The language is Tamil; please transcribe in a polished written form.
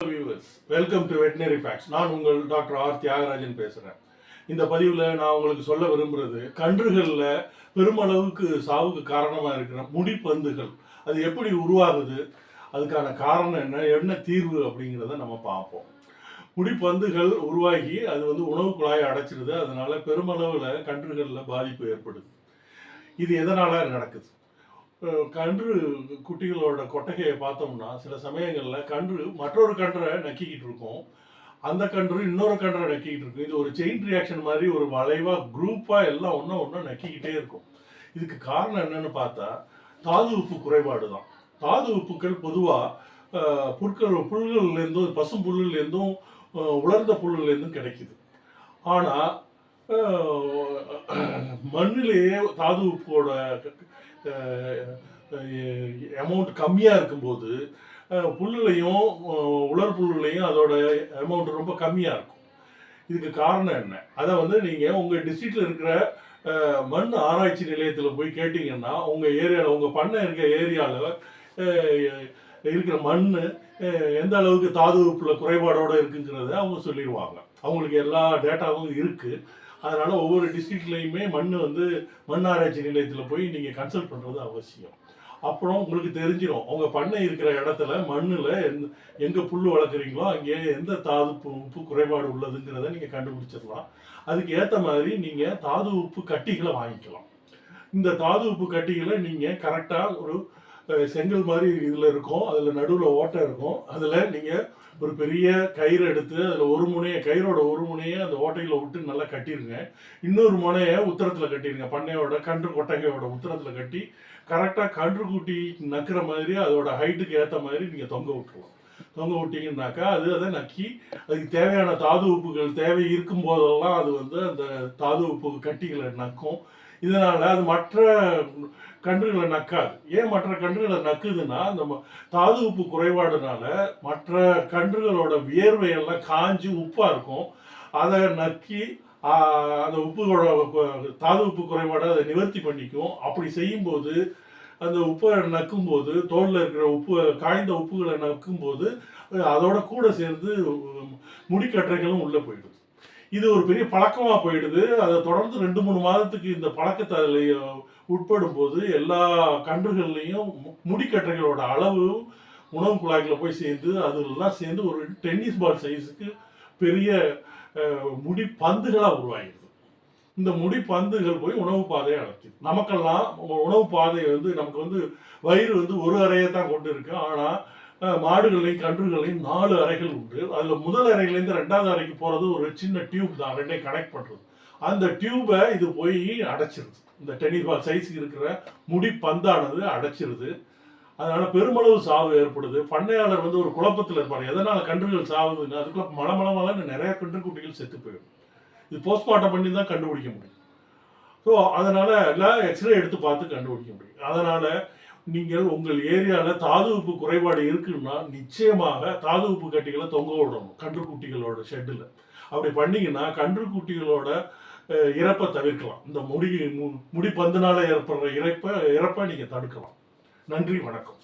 Viewers, welcome to veterinary facts. நான் உங்கள் டாக்டர் ஆர் தியாகராஜன் பேசுகிறேன். இந்த பதிவில் நான் உங்களுக்கு சொல்ல விரும்புகிறது, கன்றுகளில் பெருமளவுக்கு சாவுக்கு காரணமாக இருக்கிற முடிப்பந்துகள் அது எப்படி உருவாகுது, அதுக்கான காரணம் என்ன, என்ன தீர்வு அப்படிங்கிறத நம்ம பார்ப்போம். முடிப்பந்துகள் உருவாகி அது உணவு குழாயை அடைச்சிடுது. அதனால பெருமளவில் கன்றுகளில் பாதிப்பு ஏற்படுது. இது எதனால் நடக்குது? கன்று குட்டிகளோட கொட்டகையை பார்த்தோம்னா சில சமயங்களில் கன்று மற்றொரு கன்றை நக்கிக்கிட்டு இருக்கும், அந்த கன்று இன்னொரு கன்றை நக்கிக்கிட்டு இருக்கும். இது ஒரு செயின் ரியாக்ஷன் மாதிரி ஒரு வளைவாக குரூப்பாக எல்லாம் ஒன்று நக்கிக்கிட்டே இருக்கும். இதுக்கு காரணம் என்னன்னு பார்த்தா தாது உப்பு குறைபாடு தான். தாது உப்புக்கள் பொதுவாக புல்கள்லேருந்தும் பசும் புல்லுலேருந்தும் உலர்ந்த புல்லுலேருந்தும் கிடைக்குது. ஆனால் மண்ணிலேயே தாது உப்போட அமௌண்ட் கம்மியாக இருக்கும்போது புல்லுலையும் உலர் புல்லுலையும் அதோட அமௌண்ட் ரொம்ப கம்மியாக இருக்கும். இதுக்கு காரணம் என்ன? அதை நீங்கள் உங்கள் டிஸ்ட்ரிக்டில் இருக்கிற மண் ஆராய்ச்சி நிலையத்தில் போய் கேட்டிங்கன்னா உங்கள் ஏரியாவில், உங்கள் பண்ணை இருக்கிற ஏரியாவில் இருக்கிற மண் எந்த அளவுக்கு தாது உப்புல குறைபாடோடு இருக்குங்கிறத அவங்க சொல்லிடுவாங்க. அவங்களுக்கு எல்லா டேட்டாவும் இருக்குது. அதனால் ஒவ்வொரு டிஸ்ட்ரிக்ட்லேயுமே மண் ஆராய்ச்சி நிலையத்தில் போய் நீங்கள் கன்சல்ட் பண்ணுறது அவசியம். அப்புறம் உங்களுக்கு தெரிஞ்சிடும் அவங்க பண்ணை இருக்கிற இடத்துல மண்ணில் எங்கே புல் வளர்க்குறீங்களோ அங்கே எந்த தாது உப்பு குறைபாடு உள்ளதுங்கிறத நீங்கள் கண்டுபிடிச்சிடலாம். அதுக்கு ஏற்ற மாதிரி நீங்கள் தாது உப்பு கட்டிகளை வாங்கிக்கலாம். இந்த தாது உப்பு கட்டிகளை நீங்கள் கரெக்டாக ஒரு செங்கல் மாதிரி இதில் இருக்கும், அதில் நடுவில் ஓட்டை இருக்கும். அதில் நீங்கள் ஒரு பெரிய கயிறு எடுத்து அதில் கயிறோட ஒரு முனையை அந்த ஓட்டையில் விட்டு நல்லா கட்டிடுங்க. இன்னொரு முனையை உத்தரத்தில் கட்டிடுங்க. பண்ணையோட கன்று கொட்டகையோட உத்தரத்தில் கட்டி கரெக்டாக கன்று குட்டி நக்கிற மாதிரி அதோட ஹைட்டுக்கு ஏற்ற மாதிரி நீங்கள் தொங்க விட்டுருவோம். தொங்க விட்டிங்கன்னாக்கா அதை நக்கி அதுக்கு தேவையான தாது உப்புகள் தேவை இருக்கும் போதெல்லாம் அது அந்த தாது உப்பு கட்டிகளை நக்கும். இதனால் அது மற்ற கன்றுகளை நக்காது. ஏன் மற்ற கன்றுகளை நக்குதுன்னா, அந்த தாது உப்பு குறைபாடுனால மற்ற கன்றுகளோட வியர்வையெல்லாம் காஞ்சி உப்பாக இருக்கும். அதை நக்கி அந்த உப்புகளோட தாது உப்பு குறைபாடை அதை நிவர்த்தி பண்ணிக்கும். அப்படி செய்யும்போது அந்த உப்பை நக்கும்போது தோலில் இருக்கிற காய்ந்த உப்புகளை நக்கும்போது அதோட கூட சேர்ந்து முடிக்கற்றைகளும் உள்ளே போயிடுது. இது ஒரு பெரிய பழக்கமாக போயிடுது. அதை தொடர்ந்து 2-3 மாதத்துக்கு இந்த பழக்கத்தை அதில் உட்படும் போது எல்லா கன்றுகள்லையும் முடிக்கற்றைகளோட அளவு உணவு குழாய்களை போய் சேர்ந்து அதெல்லாம் சேர்ந்து ஒரு டென்னிஸ் பால் சைஸுக்கு பெரிய முடி பந்துகளாக உருவாகிடுது. இந்த முடி பந்துகள் போய் உணவு பாதையை அடைக்குது. நமக்கெல்லாம் உணவு பாதை நமக்கு வயிறு ஒரு அறையை தான் கொண்டு இருக்கு. ஆனால் மாடுகளையும் கன்றுகளையும் 4 அறைகள் உண்டு. அதில் முதல் அறையிலேருந்து 2வது அறைக்கு போகிறது ஒரு சின்ன டியூப் தான், ரெண்டையும் கனெக்ட் பண்ணுறது. அந்த டியூபை இது போய் அடைச்சிருது. இந்த டென்னிஸ் பால் சைஸுக்கு இருக்கிற முடி பந்தானது அடைச்சிருது. அதனால் பெருமளவு சாவு ஏற்படுது. பண்ணையாளர் ஒரு குழப்பத்தில் இருப்பார். எதனால் கன்றுகள் சாவுதுன்னு. அதுக்குள்ள மலமளமலன்னு நிறைய கன்றுக்குட்டிகள் செத்து போயிடும். இது போஸ்ட்மார்ட்டம் பண்ணி தான் கண்டுபிடிக்க முடியும். ஸோ அதனால் எல்லாம் எக்ஸ்ரே எடுத்து பார்த்து கண்டுபிடிக்க முடியும். அதனால் நீங்கள் உங்கள் ஏரியாவில் தாது உப்பு குறைபாடு இருக்குன்னா நிச்சயமாக தாது உப்பு கட்டிகளை தொங்க விடணும் கன்றுக்குட்டிகளோட ஷெட்டில். அப்படி பண்ணிங்கன்னா கன்றுக்குட்டிகளோட இறப்பை தவிர்க்கலாம். இந்த முடி பந்துனால ஏற்படுற இறப்பை நீங்கள் தடுக்கலாம். நன்றி, வணக்கம்.